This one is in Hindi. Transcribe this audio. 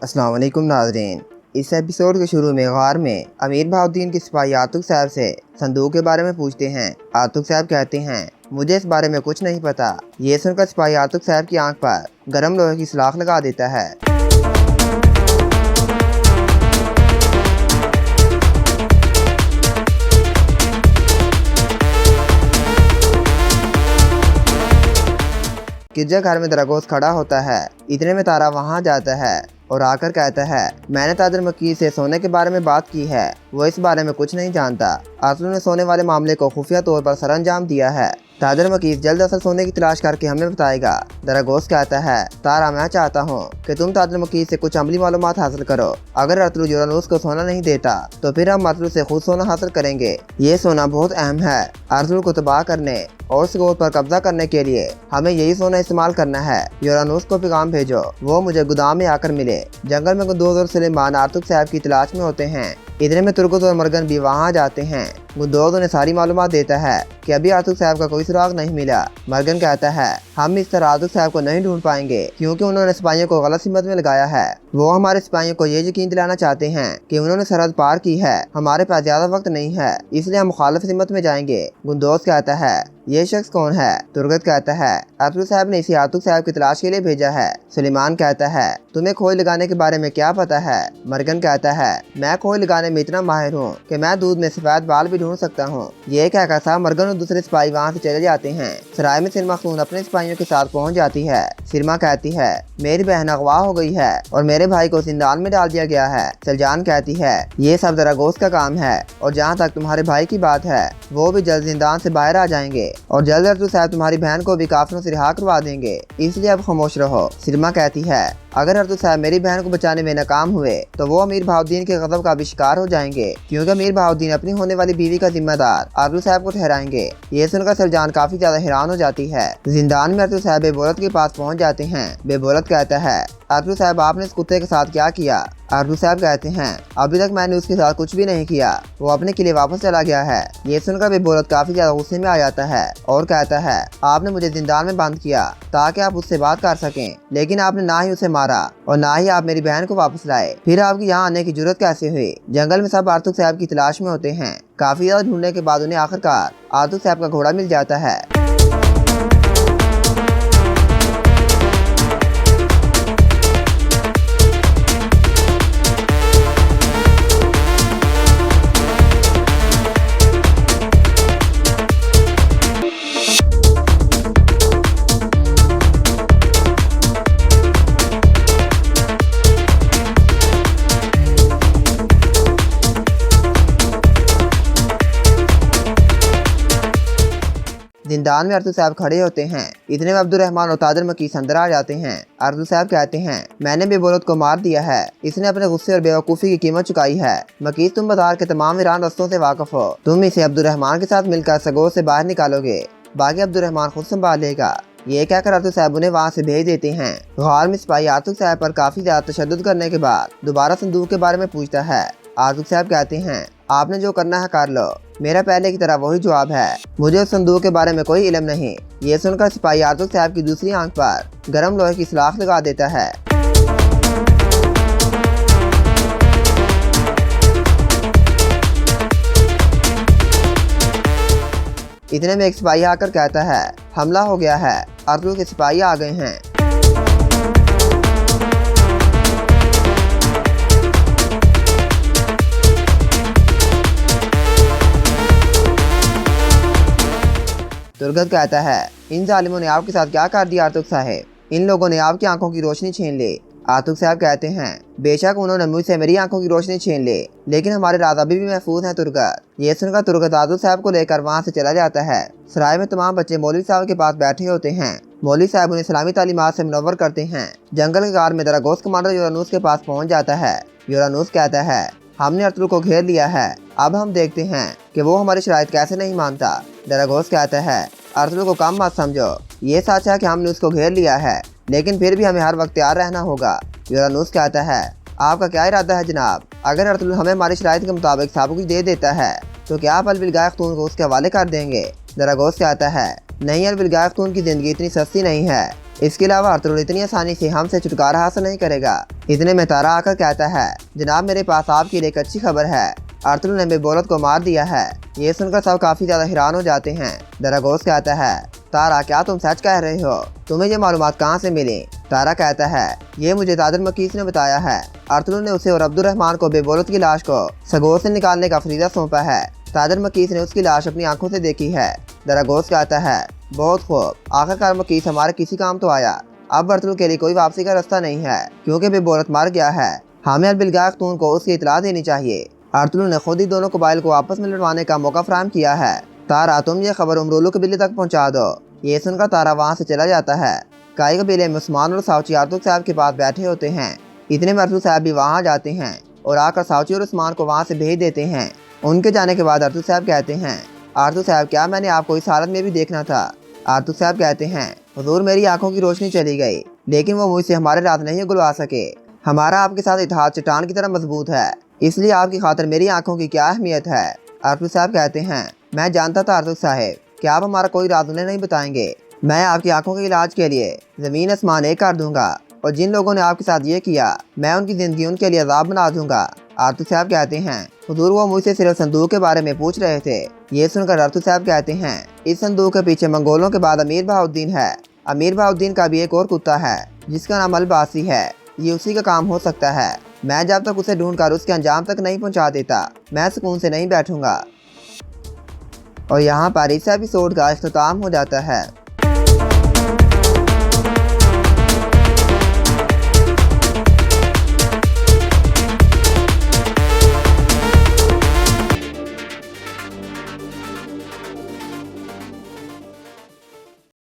अस्सलाम वालेकुम नाज़रीन। इस एपिसोड के शुरू में गार में अमीर बहाउद्दीन के सिपाही आतुक साहब से संदूक के बारे में पूछते हैं। आतुक साहब कहते हैं, मुझे इस बारे में कुछ नहीं पता। ये सुनकर सिपाही आतुक साहब की आंख पर गर्म लोहे की सलाख लगा देता है। गिरजा घर में दरागोश खड़ा होता है। इतने में तारा वहां जाता है और आकर कहता है, मैंने तादर मकीर से सोने के बारे में बात की है, वो इस बारे में कुछ नहीं जानता। आसलू ने सोने वाले मामले को खुफिया तौर पर सरअंजाम दिया है। तादर मकीर जल्द असल सोने की तलाश करके हमें बताएगा। दरागोश कहता है, तारा मैं चाहता हूँ कि तुम तादर मकीर से कुछ अमली मालूमात हासिल करो। अगर अतलू यूरानूस को सोना नहीं देता तो फिर हम अतलू से खुद सोना हासिल करेंगे। ये सोना बहुत अहम है। अतलू को तबाह करने और स्कोर पर कब्जा करने के लिए हमें यही सोना इस्तेमाल करना है। यूरानूस को पैगाम भेजो, वो मुझे गोदाम में आकर मिले। जंगल में गुंदोज और सुलेमान आतुक साहब की तलाश में होते हैं। इतने में तुर्गत और मरगन भी वहां जाते हैं। गुंदोज उन्हें सारी मालूमात देता है कि अभी आतुक साहब का कोई सुराग नहीं मिला। मरगन कहता है, हम इस तरह आतुक साहब को नहीं ढूंढ पाएंगे क्योंकि उन्होंने सिपाहियों को गलत सिमत में लगाया है। वो हमारे सिपाहियों को ये यकीन दिलाना चाहते हैं कि उन्होंने सरहद पार की है। हमारे पास ज्यादा वक्त नहीं है, इसलिए हम मुखालिफ सिमत में जाएंगे। गुंदोज कहता है, ये शख्स कौन है? तुर्गत कहता है, अतलू साहब ने इसे आतुक साहब की तलाश के लिए भेजा है। सुलेमान कहता है, तुम्हें खोई लगाने के बारे में क्या पता है? मरगन कहता है, मैं खोई लगाने में इतना माहिर हूँ कि मैं दूध में सफेद बाल भी ढूंढ सकता हूँ। ये कहकर साहब मरगन और दूसरे सिपाही वहाँ से चले जाते हैं। सराय में सिरमा खून अपने सिपाहियों के साथ पहुँच जाती है। सिरमा कहती है, मेरी बहन अगवा हो गई है और मेरे भाई को जिंदान में डाल दिया गया है। सलजान कहती है, ये सब दरागोश का काम है और जहाँ तक तुम्हारे भाई की बात है वो भी जल्द जिंदान से बाहर आ जाएंगे और जल्द अतलू साहब तुम्हारी बहन को भी काफिरों से रिहा करवा देंगे, इसलिए अब खामोश रहो। सिरमा कहती है, अगर अतलू साहब मेरी बहन को बचाने में नाकाम हुए तो वो अमीर बहाउद्दीन के गज़ब का भी शिकार हो जाएंगे क्योंकि अमीर बहाउद्दीन अपनी होने वाली बीवी का जिम्मेदार अतलू साहब को ठहराएंगे। ये सुनकर सलजान काफी ज्यादा हैरान हो जाती है। जिंदान में अतलू साहब बेबोलत के पास पहुंच जाते हैं। बेबोलत कहता है, अतलू साहब आपने इस कुत्ते के साथ क्या किया? अतलू साहब कहते हैं, अभी तक मैंने उसके साथ कुछ भी नहीं किया, वो अपने किले वापस चला गया है। ये सुनकर बेबोलत काफी ज्यादा गुस्से में आ जाता है और कहता है, आपने मुझे जिंदान में बंद किया ताकि आप उससे बात कर सकें, लेकिन आपने ना ही उसे मारा और ना ही आप मेरी बहन को वापस लाए। फिर आपकी यहाँ आने की जरूरत कैसे हुई? जंगल में सब आतुक साहब की तलाश में होते हैं। काफी ज्यादा ढूंढने के बाद उन्हें आखिरकार आतुक साहब का घोड़ा मिल जाता है। जिंदान में अतलू साहब खड़े होते हैं। इतने में अब्दुर्रहमान और तादर मकीस अंदर आ जाते हैं। अतलू साहब कहते हैं, मैंने बेबोलत को मार दिया है, इसने अपने गुस्से और बेवकूफ़ी की कीमत चुकाई है। मकीस, तुम बाजार के तमाम वीरान रस्तों से वाकिफ हो, तुम इसे अब्दुर्रहमान के साथ मिलकर सगोर से बाहर निकालोगे, बाकी अब्दुर्रहमान खुद संभालेगा। ये कहकर आतुक साहब उन्हें वहाँ से भेज देते हैं। गार में सिपाही आतुक साहब पर काफी ज्यादा तशद्दुद करने के बाद दोबारा संदूक के बारे में पूछता है। आतुक साहब कहते हैं, आपने जो करना है कर लो, मेरा पहले की तरह वही जवाब है, मुझे उस संदूक के बारे में कोई इल्म नहीं। ये सुनकर सिपाही आतुक साहब की दूसरी आंख पर गर्म लोहे की सलाख लगा देता है। इतने में एक सिपाही आकर कहता है, हमला हो गया है, अतलू के सिपाही आ गए हैं। तुर्गत कहता है, इन जालिमों ने आपके साथ क्या कर दिया आतुक साहब? इन लोगों ने आपकी आंखों की रोशनी छीन ली। आतुक साहब कहते हैं, बेशक उन्होंने मुझसे मेरी आंखों की रोशनी छीन ली, लेकिन हमारे राज अभी भी महफूज हैं। तुर्गत ये सुनकर तुर्गत आतुक साहब को लेकर वहाँ से चला जाता है। सराय में तमाम बच्चे मौलवी साहब के पास बैठे होते हैं। मौलवी साहब उन्हें इस्लामी तालीमात से मुनव्वर करते हैं। जंगल के गार में दरागोश कमांडर यूरानूस के पास पहुँच जाता है। यूरानूस कहता है, हमने अतलू को घेर लिया है, अब हम देखते हैं कि वो हमारी शराइत कैसे नहीं मानता। दरागोश कहता है, अतलू को कम मत समझो, ये सच है कि हमने उसको घेर लिया है, लेकिन फिर भी हमें हर वक्त तैयार रहना होगा। यूरानूस कहता है, आपका क्या इरादा है जनाब? अगर अतलू हमें हमारी शराइत के मुताबिक सब कुछ दे देता है तो क्या आप अलबिलगाह खतून को उसके हवाले कर देंगे? दरागोश कहता है, नहीं, अलबिलगाह खतून की ज़िंदगी इतनी सस्ती नहीं है, इसके अलावा अर्तुल इतनी आसानी से हमसे छुटकारा हासिल नहीं करेगा। इतने में तारा आकर कहता है, जनाब मेरे पास आपके लिए एक अच्छी खबर है, अर्तुल ने बेबोलत को मार दिया है। ये सुनकर सब काफी ज्यादा हैरान हो जाते हैं। दरागोस कहता है, तारा क्या तुम सच कह रहे हो? तुम्हें ये मालूमात कहाँ से मिली? तारा कहता है, ये मुझे तादर मकीस ने बताया है। अर्तुल ने उसे और अब्दुर्रहमान को बेबोलत की लाश को सगोस से निकालने का फरीजा सौंपा है। तादर मकीस ने उसकी लाश अपनी आंखों से देखी है। दरागोस कहता है, बहुत खूब, आखिरकार मकीस हमारे किसी काम तो आया। अब अर्तुल के लिए कोई वापसी का रास्ता नहीं है, क्योंकि बेबोलत मर गया है। हमें अब बिलगाख्तून को उसकी इतला देनी चाहिए। अर्तुल ने खुद ही दोनों कबाइल को आपस में लड़वाने का मौका फराहम किया है। तारा तुम ये खबर उमरूलू कबीले तक पहुंचा दो। ये सुनकर तारा वहाँ से चला जाता है। काई कबीले में उस्मान और साउची अर्तुल साहब के पास बैठे होते हैं। इतने में अर्तुल साहब भी वहाँ जाते हैं और आकर साउची और उस्मान को वहाँ से भेज देते हैं। उनके जाने के बाद अर्तुल साहब कहते हैं, अर्तुल साहब क्या मैंने आपको इस हालत में भी देखना था? अर्तुल साहब कहते हैं, हुजूर मेरी आंखों की रोशनी चली गई, लेकिन वो मुझसे हमारे रात नहीं उगलवा सके। हमारा आपके साथ इत्तेहाद चट्टान की तरह मजबूत है, इसलिए आपकी खातिर मेरी आंखों की क्या अहमियत है? अर्तुल साहब कहते हैं, मैं जानता था अर्तुल साहब कि आप हमारा कोई राज उन्हें नहीं बताएंगे। मैं आपकी आंखों के इलाज के लिए ज़मीन आसमान एक कर दूंगा, और जिन लोगों ने आपके साथ ये किया मैं उनकी ज़िंदगी उनके लिए अज़ाब बना दूंगा। अर्तुल साहब कहते हैं, हुजूर वो मुझसे सिर्फ संदूक के बारे में पूछ रहे थे। ये सुनकर अर्तुल साहब कहते हैं, इस संदूक के पीछे मंगोलों के बाद अमीर बहाउद्दीन है। अमीर बहाउद्दीन का भी एक और कुत्ता है जिसका नाम अलबासी है। ये उसी का काम हो सकता है। मैं जब तक उसे ढूंढकर उसके अंजाम तक नहीं पहुंचा देता, मैं सुकून से नहीं बैठूंगा। और यहाँ पर इस एपिसोड का इख्तिताम हो जाता है।